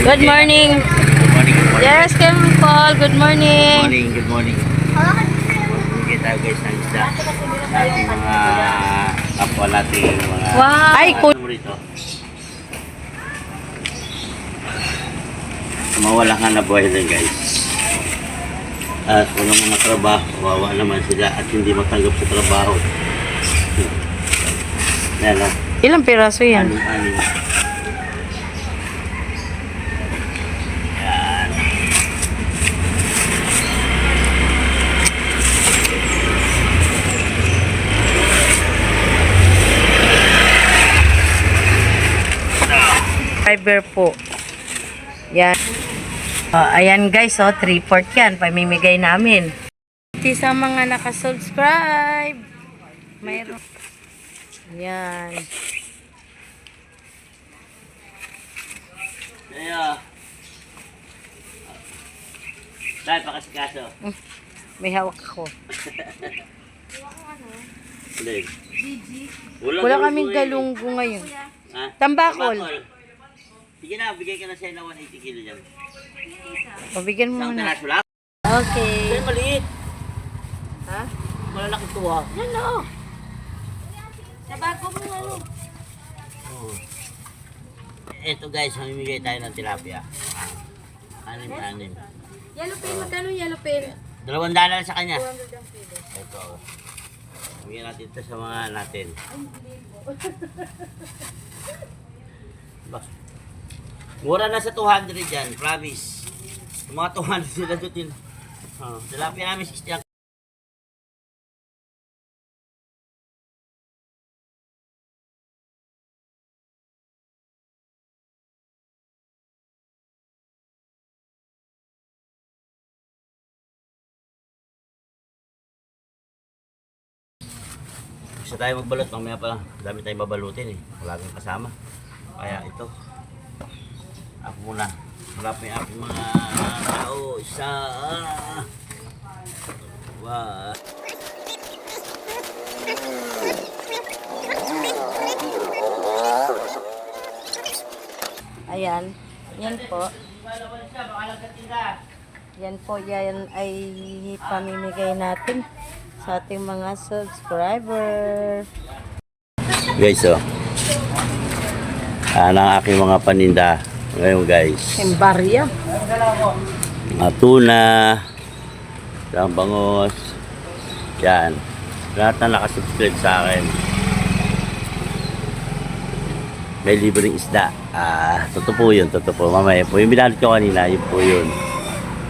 Good morning. Good morning, good morning. Yes, Kim Paul. Good morning. Good morning. Bigyan tayo guys ng isda. Ating mga kapwa natin, mga... Wow. Ay, ano mo rito? Mawala ka na buhay din guys. At walang mga trabaho, kawawa naman sila at hindi matanggap sa trabaho. Yan o. Ilang piraso yan? Anim. Yan. Fiber po. Yan. Ayan guys, 3/4 yan. Pamimigay namin. Sa mga nakasubscribe. Mayroon. Yan. Ayo. Dahil pakasikaso. May hawak ako. Wala kaming galunggo ngayon. Ha? Tambakol. Sige na, bigay ka na sa'yo na 180 kilo dyan. Pabigyan mo Isang muna. taraso lang. Okay. Ay, maliit. Ha? Malalaki to ha. Yan o. Sa bago mo ano. Ito guys, mamimigay tayo ng tilapia. Anim. Yellow pin, magkano yellow pin? $200 lang sa kanya. Ito. Bigyan natin ito sa mga natin. Bak. Mura na sa 200 dyan, promise. Yung mga 200 sila doon din. Tilapia namin 60 ang. Gusto tayo magbalot, mamaya pa dami tayong babalutin eh. Wala kang kasama. Kaya ito. Ako muna. Wala pa yung aking mga tao. Isa. Wow. Ayan. Yan po. Yan po, yan ay pamimigay natin sa ating mga subscriber. Guys, ang aking mga paninda ngayon guys. Embarya. Tuna, bangos, yan. Lahat na nakasubscribe sa akin. May libreng isda. Totoo po yun, totoo po. Mamaya po, yung binalot ko kanina, yun po yun.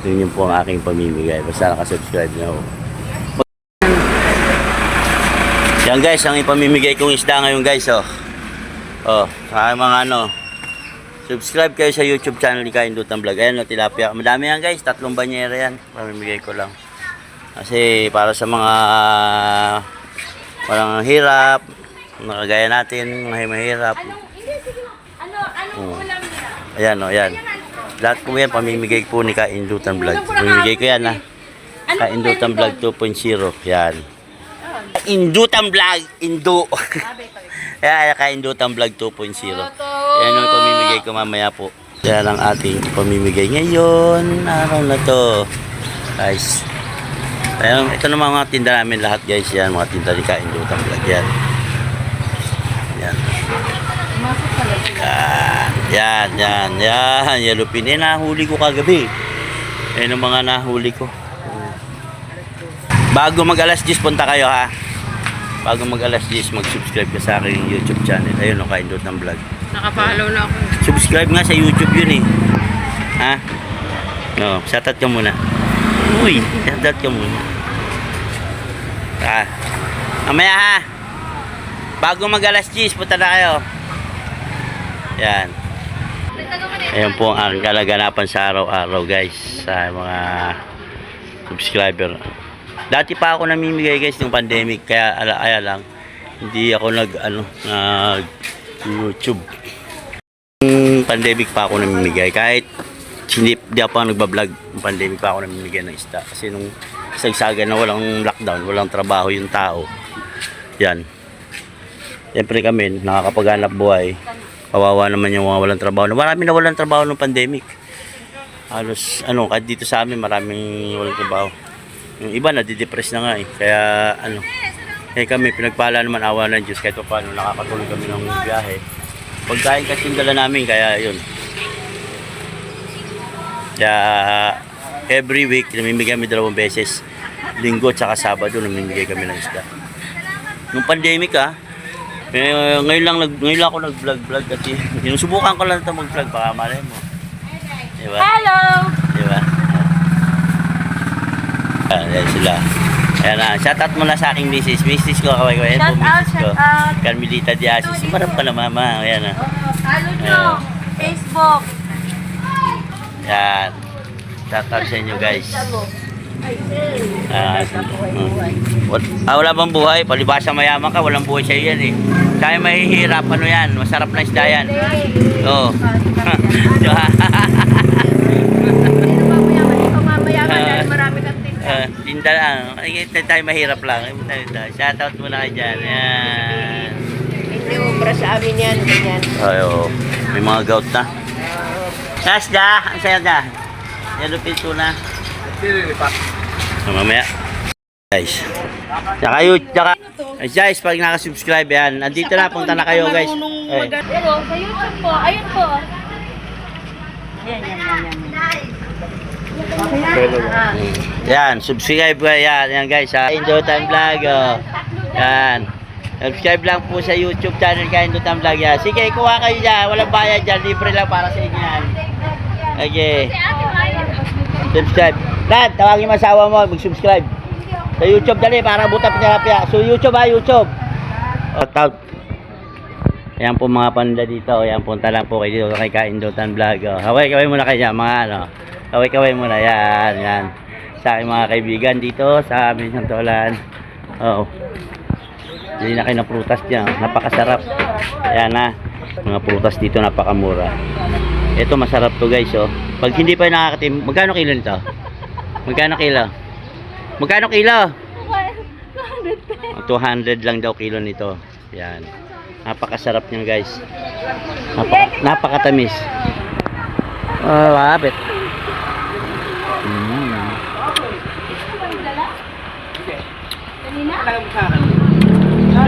Yun po ang aking pamimigay. Basta nakasubscribe na ho. Yan guys, ang ipamimigay kong isda ngayon guys, sa mga subscribe kayo sa YouTube channel ni Kaindutan Vlog. Ayan, tilapia. Madami yan guys, 3 banyera yan. Pamimigay ko lang. Kasi para sa mga walang hirap, nakagaya natin, mga mahirap. Ayan, ayan. Lahat po yan, pamimigay po ni Kaindutan Vlog. Pamimigay ko yan, Kaindutan Vlog 2.0. Yan. Indutan Vlog, Indo. Kaya Kaindutan Vlog 2.0. Yan ang pamimigay ko mamaya po. Yan ang ating pamimigay ngayon. Araw na to. Guys. Ayan, ito na mga tinda namin lahat guys. Yan, mga tinda ni Kaindutan Vlog. Yan. Yan. Yellow pin. Nahuli ko kagabi. Yan ang mga nahuli ko. Bago mag alas 10 punta kayo ha. Bago mag alas 10 mag-subscribe ka sa aking YouTube channel. Ayun o, Kaindutan Vlog. Naka-follow na ako. Subscribe nga sa YouTube yun eh. Ha? No, shoutout ka muna. Uy, shoutout ka muna. Mamaya ha. Bago mag alas 10 punta na kayo. Yan. Ayun po ang aking kalaganapan sa araw-araw guys. Sa mga subscriber. Dati pa ako namimigay guys ng pandemic, kaya lang hindi ako nag YouTube. Pandemic pa ako namimigay kahit hindi ako nagba-vlog. Ng pandemic pa ako namimigay ng isda kasi nung sagsagan na walang lockdown, walang trabaho yung tao. Yan. Siyempre kami nakakapaghanap buhay. Kawawa naman yung mga walang trabaho. Marami na walang trabaho ng pandemic. Halos, kahit dito sa amin, maraming walang trabaho. Yung iba, nadidepress na nga eh. Kaya, kami, pinagpala naman awa ng Diyos. Kahit pa paano, nakakatuloy kami ng biyahe. Pagkain kasi yung dala namin, kaya yun. Kaya, every week, namimigay kami 2 beses. Linggo at saka Sabado, namimigay kami ng isda. Nung pandemic ngayon lang ako nag-vlog kasi sinusubukan ko lang ito mag-vlog, baka malay mo. Diba? Hello! Diba? Ayan sila. Ayan na, shoutout muna sa aking misis ko, kaway-kaway. Shout out, shout out. Carmelita Diasis. Marap ka na mama. Ayan na. Follow nyo. Facebook. Yan. Shoutout sa inyo guys. Wala bang buhay? Palibasa mayaman ka, walang buhay sa'yo yan eh. Kaya mahihirap, yan? Masarap na isda yan. Oo. Diba? Tinda lang. Tayo mahirap lang. Shoutout muna kayo dyan. Yan. Hindi ubra sa amin yan. Ganyan. Ayo, may mga gout na. Sasda, ang saya na. Yellow pinto na. Mamaya. Guys. Tsaka guys, pag nakasubscribe yan, andito na, punta na kayo guys. Pero sa YouTube po, ayun po. Yan. Yan, subscribe ko yan guys ha. Indutan Vlog. Yan. Subscribe lang po sa YouTube channel kay Indutan Vlog yan. Sige, kuha kayo dyan. Walang bayad dyan. Libre lang para sa inyo yan. Okay. Subscribe. Dad, tawagin mo asawa mo, mag-subscribe. Sa YouTube dali, para buta pinarapya. So YouTube YouTube. Out. Ayan po mga panda dito. Ayan, punta lang po kayo dito kay Kaindutan Vlog. Kaway muna kayo dyan, mga Kaway muna. Yan. Sa aking mga kaibigan dito, sa amin ng Tolan. Hindi na kayo na prutas dyan. Napakasarap. Ayan na. Mga prutas dito, napakamura. Ito masarap to guys. Pag hindi pa nakakatim, magkano kilo nito? Magkano kilo? 200 lang daw kilo nito. Yan. Napakasarap niyan guys. Napakatamis. Wabit.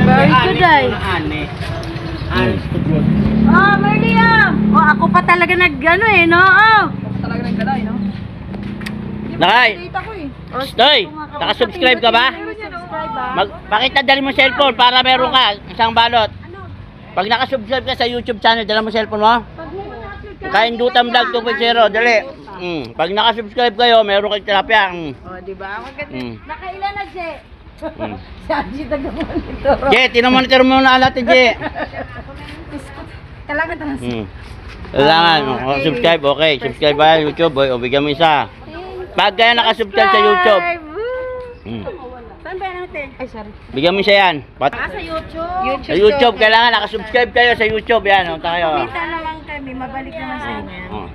Very good ay. Merliam! Ako pa talaga no? Nakay! Stoy! Nakasubscribe ka ba? Pakita dali mo cellphone para meron ka isang balot. Pag nakasubscribe ka sa YouTube channel, dala mo cellphone mo. Kaindutan Vlog 2.0, dali. Pag nakasubscribe kayo, meron kayong tilapia. Diba? Nakailan na, Je? Sabi siya taga-monitor. Je, tinomonitor mo na natin, Je. Kailangan tanas. Kailangan. Subscribe, okay. Subscribe ba YouTube? O, bigyan mo isa. Pag kaya nakasubscribe sa YouTube. Saan ba natin? Ay, sorry. Bigyan mo siya yan. Sa YouTube. Sa YouTube, kailangan nakasubscribe kayo sa YouTube. Yan, tayo. Kumita naman kami, mabalik naman sa inyo.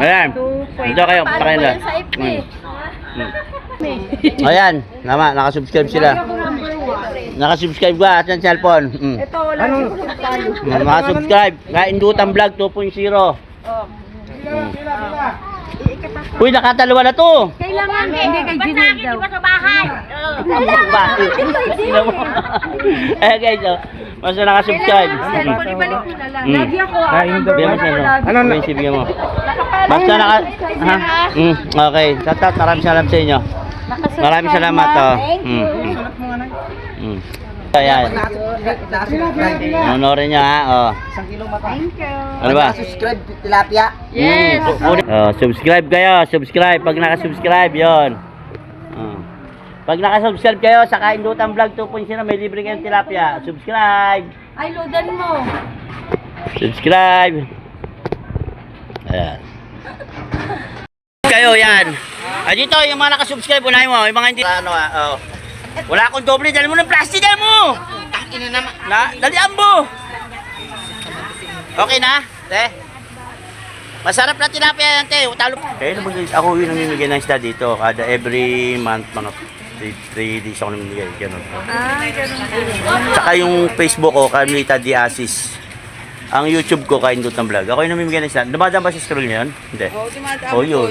Ayan. Dito kayo, punta kayo na. Ayan, nakasubscribe sila. Nakasubscribe ka at yung cellphone. Ito, wala tayo. Nakasubscribe. Kaindutan Vlog 2.0. Uy, nakatalawa na to. Kailangan, hindi kay Ginel daw. Di sa bahay? Eh guys, basta nakasubscribe. Cellphone, ibalik mo na lang. Lagi ako. Bigyan mo siya. Bigyan mo. Basta okay. Maraming salamat sa inyo. Maraming salamat. Ayan. Honorin nyo ha. Thank you. Ano ba? Subscribe tilapia. Yes. Subscribe kayo. Subscribe. Pag nakasubscribe, yon. Pag nakasubscribe kayo sa Kaindutan Vlog 2.0, may libre kayong tilapia. Subscribe. Ay, loadan mo. Subscribe. Ayan. Kayo yan. Dito yung mga nakasubscribe, unahin mo. Yung mga hindi. Wala akong doble. Dali mo ng plastic. Dali mo. Tangina naman. Dalian mo. Okay na? Te? Masarap na tilapia yan, te. Talo. Kaya naman ako yung namimigay ng isda dito. Kada every month, mga 3 days ako namimigay. Ganun. Ganun. Saka yung Facebook ko, Carmelita Diasis. Ang YouTube ko, Kaindutan Vlog. Ako yung namimigay ng stand. Dumadaan ba sa scroll niyo yun? Hindi. Oo, tumatama Oh, yun.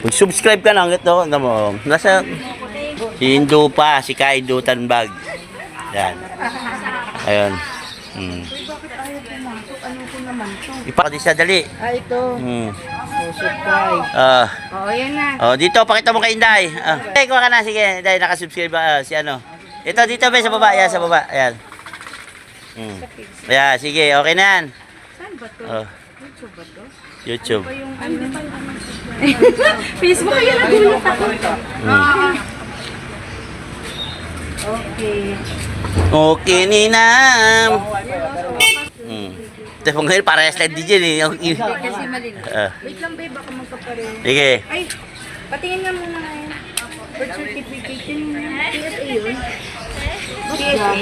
Mag-subscribe ka na. Ito, mo. Nasa si Indo pa, si Kaindutan Vlog. Yan. Ayun. Ipakadi siya, dali. Ito. Hmm. Oh, subscribe. Oo, yan na. Oh, dito, pakita mo kay Inday. Kuha ka na, sige. Inday, nakasubscribe si ano. Ito, dito, be, sa baba. Ayan, sa baba. Ayan. Ayan, sige. Okay na yan. Saan ba to? Oh, YouTube ba to? YouTube. Facebook kaya nagulat ako. Okay. Okay, Ninam. Ito po ngayon, parehas lang din dyan eh. Kasi malino. Wait lang, babe. Baka magkapareho. Sige. Ay, patingin nga muna ngayon. Birth certificate yun. PSA yun. PSA?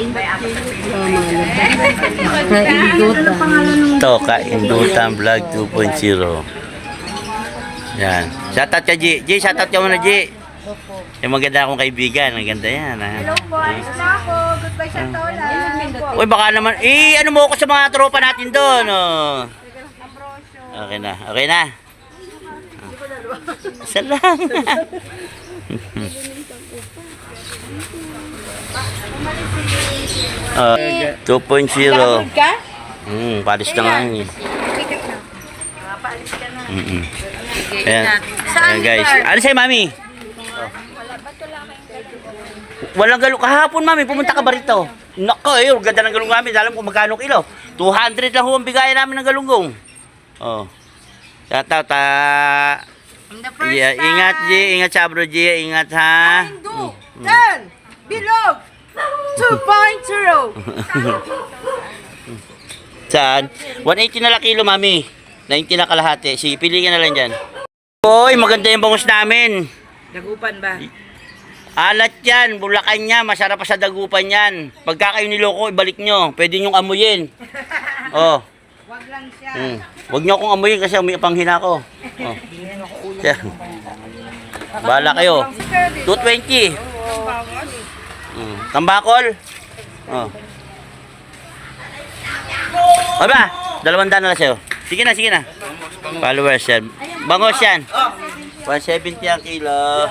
Ito, Kaindutan Vlog 2.0. Yan. Shoutout ka, G. G, shoutout ka muna, G. Yung maganda akong kaibigan. Ang ganda yan. Hello po, ayos na ako. Goodbye sa Tola. Uy, baka naman. Ano mo ako sa mga tropa natin doon. Oh. Okay na. Okay na. Isa lang. 2.0. ka? Palis na nga yun. Paalis ka na. Ayan. Ayan guys. Ano sa'yo, mami? Walang galong. Kahapon, mami, pumunta ka ba rito? Nako, ganda ng galong namin. Alam ko magkano kilo. 200 lang ho ang bigayan namin ng galunggong. Oh. Shoutout, In the first yeah, ingat, G. Ingat sa bro, G. Ingat, ha? Turn! Bilog! 2.0! Saan? 180 na lang kilo, mami. 90 na kalahati. Sige, pili ka na lang dyan. Hoy, maganda yung bangus namin. Dagupan ba? Alat yan, Bulacan niya, masarap pa sa dagupan yan. Pagka kayo niloko, ibalik nyo. Pwede nyong amuyin. Oh. Wag lang siya. Huwag nyo akong amuyin kasi may panghina ko. Oh. Siya. Bahala kayo. 220. Tambakol. Oh. Aba, 200 na lang sa'yo. Sige na, sige na. Followers yan. Bangos yan. 170 ang kilo.